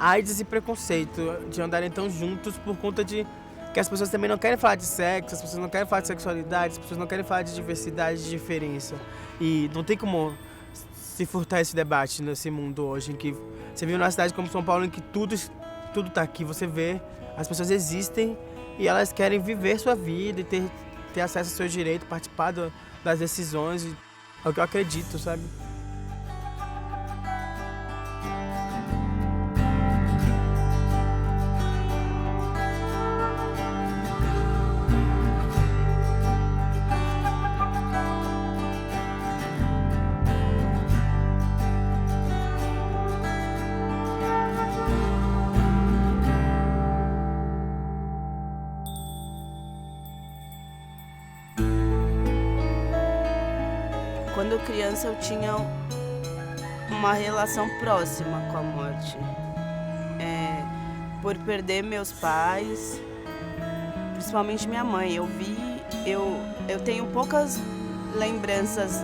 AIDS e preconceito de andarem tão juntos por conta de que as pessoas também não querem falar de sexo, as pessoas não querem falar de sexualidade, as pessoas não querem falar de diversidade, de diferença. E não tem como se furtar esse debate nesse mundo hoje, em que você vive numa cidade como São Paulo, em que tudo tá aqui, você vê, as pessoas existem e elas querem viver sua vida e ter acesso ao seu direito, participar das decisões, é o que eu acredito, sabe? Quando criança eu tinha uma relação próxima com a morte. Por perder meus pais, principalmente minha mãe. Eu tenho poucas lembranças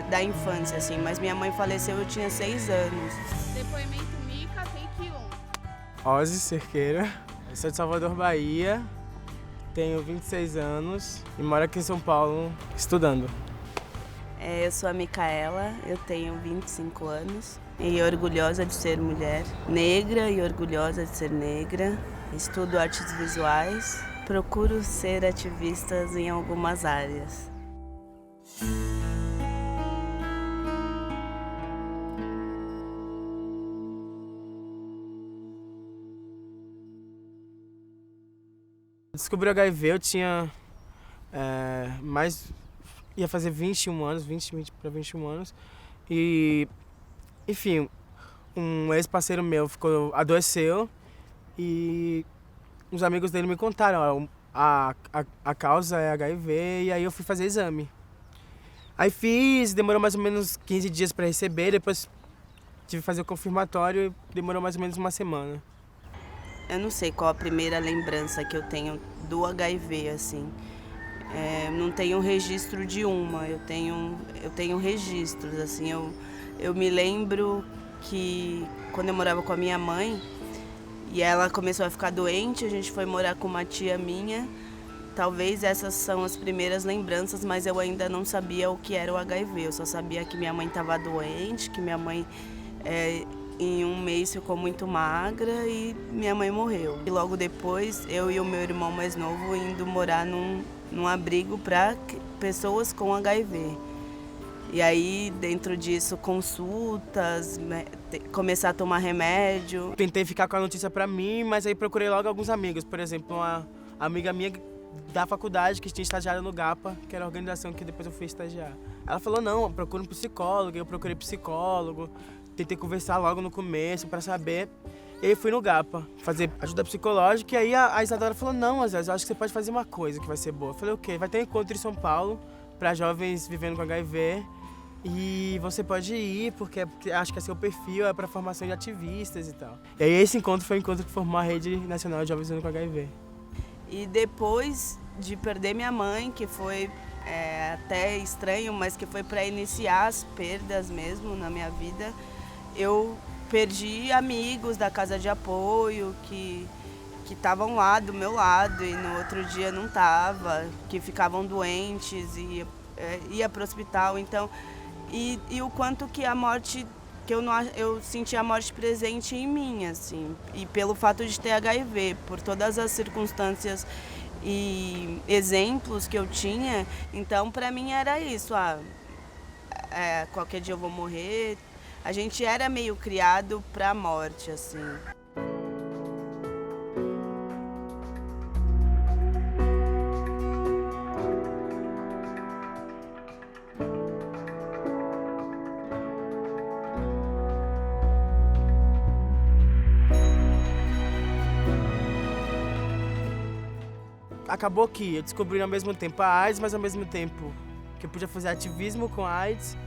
da infância, assim, mas minha mãe faleceu, eu tinha 6 anos. Depoimento Mica, take 1. Ozzy Cerqueira, eu sou de Salvador, Bahia, tenho 26 anos e moro aqui em São Paulo estudando. Eu sou a Micaela, eu tenho 25 anos e orgulhosa de ser mulher negra e orgulhosa de ser negra. Estudo artes visuais, procuro ser ativista em algumas áreas. Descobri o HIV, eu tinha ia fazer 21 anos, 20 para 21 anos. E, enfim, um ex-parceiro meu adoeceu e uns amigos dele me contaram, ó, a causa é HIV, e aí eu fui fazer exame. Aí fiz, demorou mais ou menos 15 dias para receber, depois tive que fazer o confirmatório e demorou mais ou menos uma semana. Eu não sei qual a primeira lembrança que eu tenho do HIV, assim. Não tenho registro de uma, eu tenho registros, assim, eu me lembro que quando eu morava com a minha mãe e ela começou a ficar doente, a gente foi morar com uma tia minha, talvez essas são as primeiras lembranças, mas eu ainda não sabia o que era o HIV, eu só sabia que minha mãe estava doente, que minha mãe em um mês ficou muito magra e minha mãe morreu. E logo depois, eu e o meu irmão mais novo indo morar num abrigo para pessoas com HIV. E aí, dentro disso, consultas, começar a tomar remédio. Tentei ficar com a notícia pra mim, mas aí procurei logo alguns amigos. Por exemplo, uma amiga minha da faculdade que tinha estagiado no GAPA, que era a organização que depois eu fui estagiar. Ela falou, não, procura um psicólogo. Eu procurei psicólogo, tentei conversar logo no começo pra saber. E aí fui no GAPA fazer ajuda psicológica, e aí a Isadora falou, não, Zé, eu acho que você pode fazer uma coisa que vai ser boa. Eu falei, o quê? Vai ter um encontro em São Paulo para jovens vivendo com HIV e você pode ir, porque acho que é seu perfil, é para formação de ativistas e tal. E aí esse encontro foi o encontro que formou a Rede Nacional de Jovens Vivendo com HIV. E depois de perder minha mãe, que foi até estranho, mas que foi para iniciar as perdas mesmo na minha vida, eu perdi amigos da casa de apoio que estavam lá do meu lado e no outro dia não tava, que ficavam doentes e ia para o hospital. Então, e o quanto que a morte, que eu senti a morte presente em mim, assim, e pelo fato de ter HIV, por todas as circunstâncias e exemplos que eu tinha, então para mim era isso, qualquer dia eu vou morrer. A gente era meio criado pra morte, assim. Acabou que eu descobri ao mesmo tempo a AIDS, mas ao mesmo tempo que eu podia fazer ativismo com a AIDS.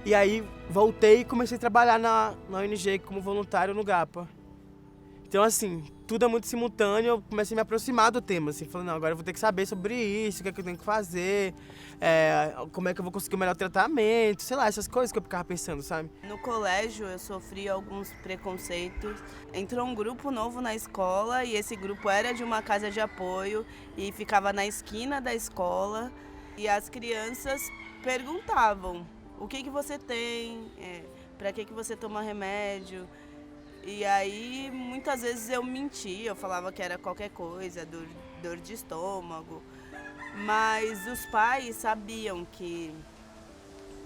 E aí voltei e comecei a trabalhar na ONG como voluntário no GAPA. Então, assim, tudo é muito simultâneo, eu comecei a me aproximar do tema, assim, falando, não, agora eu vou ter que saber sobre isso, o que é que eu tenho que fazer, como é que eu vou conseguir o melhor tratamento, sei lá, essas coisas que eu ficava pensando, sabe? No colégio eu sofri alguns preconceitos. Entrou um grupo novo na escola e esse grupo era de uma casa de apoio e ficava na esquina da escola e as crianças perguntavam o que você tem, para que você toma remédio. E aí, muitas vezes eu mentia, eu falava que era qualquer coisa, dor de estômago. Mas os pais sabiam que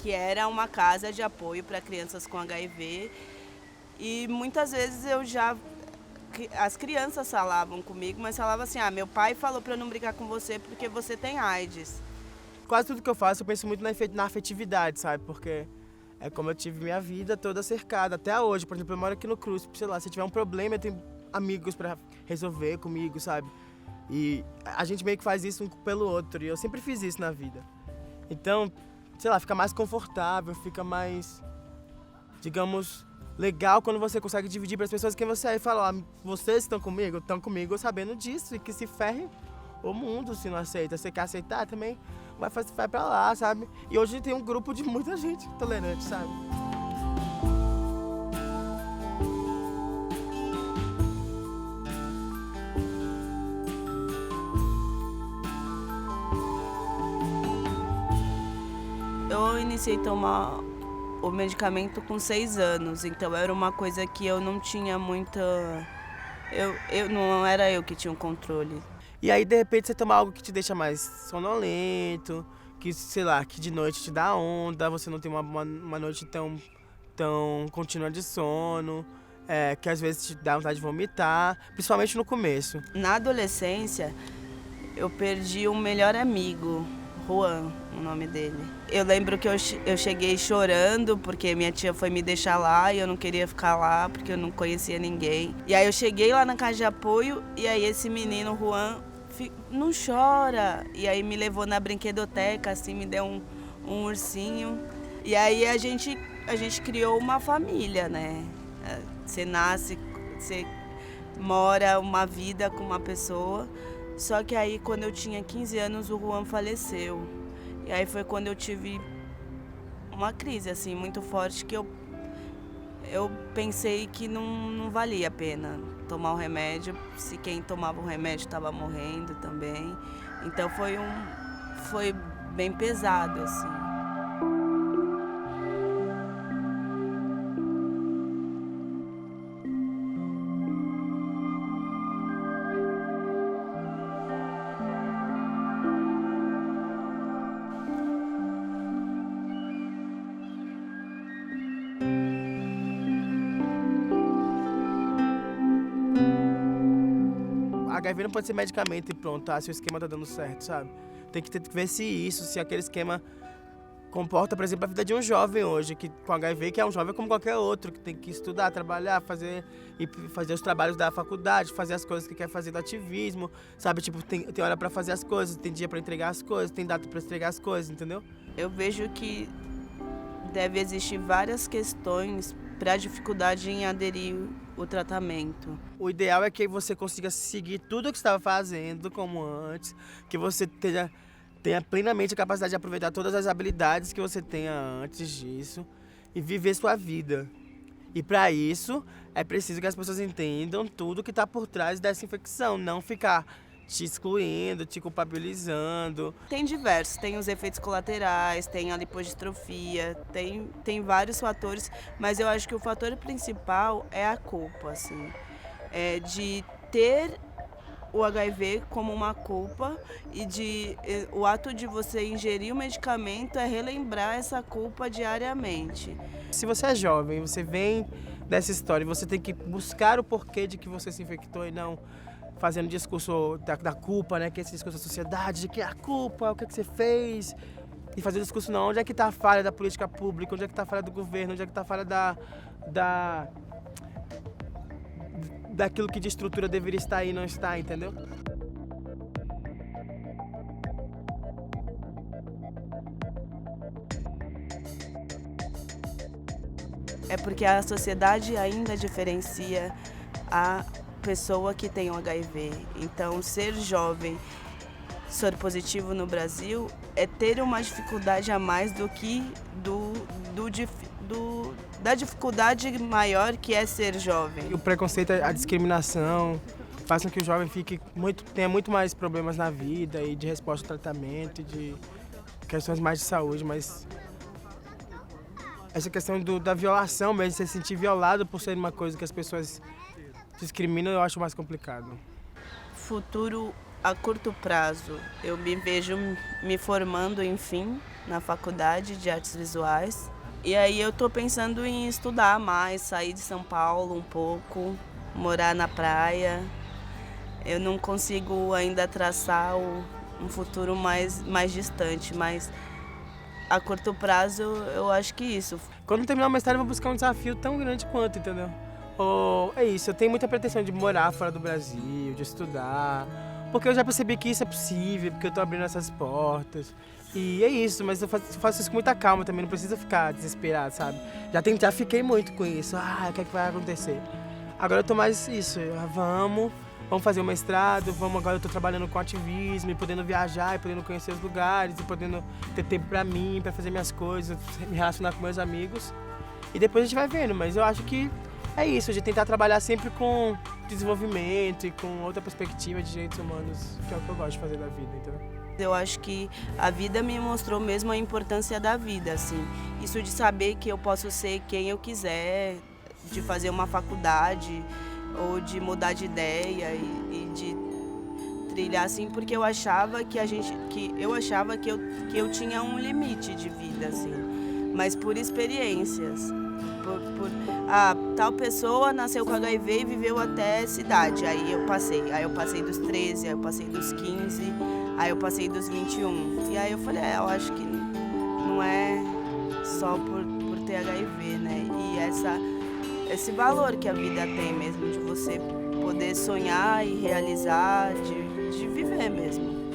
era uma casa de apoio para crianças com HIV. E muitas vezes as crianças falavam comigo, mas falavam assim, meu pai falou para eu não brincar com você porque você tem AIDS. Quase tudo que eu faço, eu penso muito na afetividade, sabe? Porque é como eu tive minha vida toda cercada, até hoje. Por exemplo, eu moro aqui no Cruz, sei lá, se tiver um problema, eu tenho amigos pra resolver comigo, sabe? E a gente meio que faz isso um pelo outro, e eu sempre fiz isso na vida. Então, sei lá, fica mais confortável, fica mais, digamos, legal quando você consegue dividir para as pessoas quem você é e falar, vocês estão comigo sabendo disso, e que se ferre o mundo se não aceita. Você quer aceitar também? Vai pra lá, sabe? E hoje tem um grupo de muita gente tolerante, sabe? Eu iniciei a tomar o medicamento com 6 anos, então era uma coisa que eu não tinha muita... não era eu que tinha o controle. E aí, de repente, você toma algo que te deixa mais sonolento, que, sei lá, que de noite te dá onda, você não tem uma noite tão contínua de sono, que às vezes te dá vontade de vomitar, principalmente no começo. Na adolescência, eu perdi um melhor amigo, Juan, o nome dele. Eu lembro que eu cheguei chorando porque minha tia foi me deixar lá e eu não queria ficar lá porque eu não conhecia ninguém. E aí eu cheguei lá na casa de apoio e aí esse menino, Juan, não chora. E aí me levou na brinquedoteca, assim, me deu um ursinho. E aí a gente criou uma família, né? Você nasce, você mora uma vida com uma pessoa. Só que aí, quando eu tinha 15 anos, o Juan faleceu. E aí foi quando eu tive uma crise, assim, muito forte, que eu pensei que não valia a pena tomar o remédio, se quem tomava o remédio estava morrendo também. Então foi bem pesado, assim. HIV não pode ser medicamento e pronto, se o esquema tá dando certo, sabe? Tem que ver se aquele esquema comporta, por exemplo, a vida de um jovem hoje, que com HIV, que é um jovem como qualquer outro, que tem que estudar, trabalhar, fazer os trabalhos da faculdade, fazer as coisas que quer fazer do ativismo, sabe? Tipo, tem hora pra fazer as coisas, tem dia pra entregar as coisas, tem data pra entregar as coisas, entendeu? Eu vejo que deve existir várias questões para a dificuldade em aderir o tratamento. O ideal é que você consiga seguir tudo o que você estava fazendo como antes, que você tenha plenamente a capacidade de aproveitar todas as habilidades que você tenha antes disso e viver sua vida. E para isso é preciso que as pessoas entendam tudo que está por trás dessa infecção, não ficar te excluindo, te culpabilizando. Tem diversos, tem os efeitos colaterais, tem a lipodistrofia, tem vários fatores, mas eu acho que o fator principal é a culpa, assim, de ter o HIV como uma culpa e o ato de você ingerir o medicamento é relembrar essa culpa diariamente. Se você é jovem, você vem dessa história, você tem que buscar o porquê de que você se infectou e não fazendo discurso da culpa, né? Que é esse discurso da sociedade, de que a culpa, o que você fez. E fazer discurso não, onde é que está a falha da política pública, onde é que está a falha do governo, onde é que está a falha daquilo que de estrutura deveria estar e não está, entendeu? É porque a sociedade ainda diferencia pessoa que tem o HIV. Então, ser jovem, soro positivo no Brasil, é ter uma dificuldade a mais do que da dificuldade maior que é ser jovem. O preconceito, a discriminação, faz com que o jovem tenha muito mais problemas na vida e de resposta ao tratamento, de questões mais de saúde, mas essa questão da violação mesmo, de se sentir violado por ser uma coisa que as pessoas discriminam, eu acho mais complicado. Futuro a curto prazo, eu me vejo me formando, enfim, na faculdade de artes visuais. E aí eu tô pensando em estudar mais, sair de São Paulo um pouco, morar na praia. Eu não consigo ainda traçar um futuro mais distante, mas a curto prazo eu acho que isso. Quando terminar o mestrado eu vou buscar um desafio tão grande quanto, entendeu? É isso, eu tenho muita pretensão de morar fora do Brasil, de estudar, porque eu já percebi que isso é possível, porque eu tô abrindo essas portas. E é isso, mas eu faço isso com muita calma também, não preciso ficar desesperado, sabe? Já fiquei muito com isso, o que é que vai acontecer? Agora eu tô mais isso, vamos fazer o mestrado, agora eu tô trabalhando com ativismo, e podendo viajar, e podendo conhecer os lugares, e podendo ter tempo pra mim, pra fazer minhas coisas, me relacionar com meus amigos. E depois a gente vai vendo, mas eu acho que é isso, de tentar trabalhar sempre com desenvolvimento e com outra perspectiva de direitos humanos, que é o que eu gosto de fazer da vida, entendeu? Eu acho que a vida me mostrou mesmo a importância da vida, assim. Isso de saber que eu posso ser quem eu quiser, de fazer uma faculdade ou de mudar de ideia e de trilhar assim, porque eu achava que eu tinha um limite de vida, assim. Mas por experiências, tal pessoa nasceu com HIV e viveu até essa idade. Aí eu passei dos 13, aí eu passei dos 15, aí eu passei dos 21. E aí eu falei, eu acho que não é só por ter HIV, né? E esse valor que a vida tem mesmo, de você poder sonhar e realizar, de viver mesmo.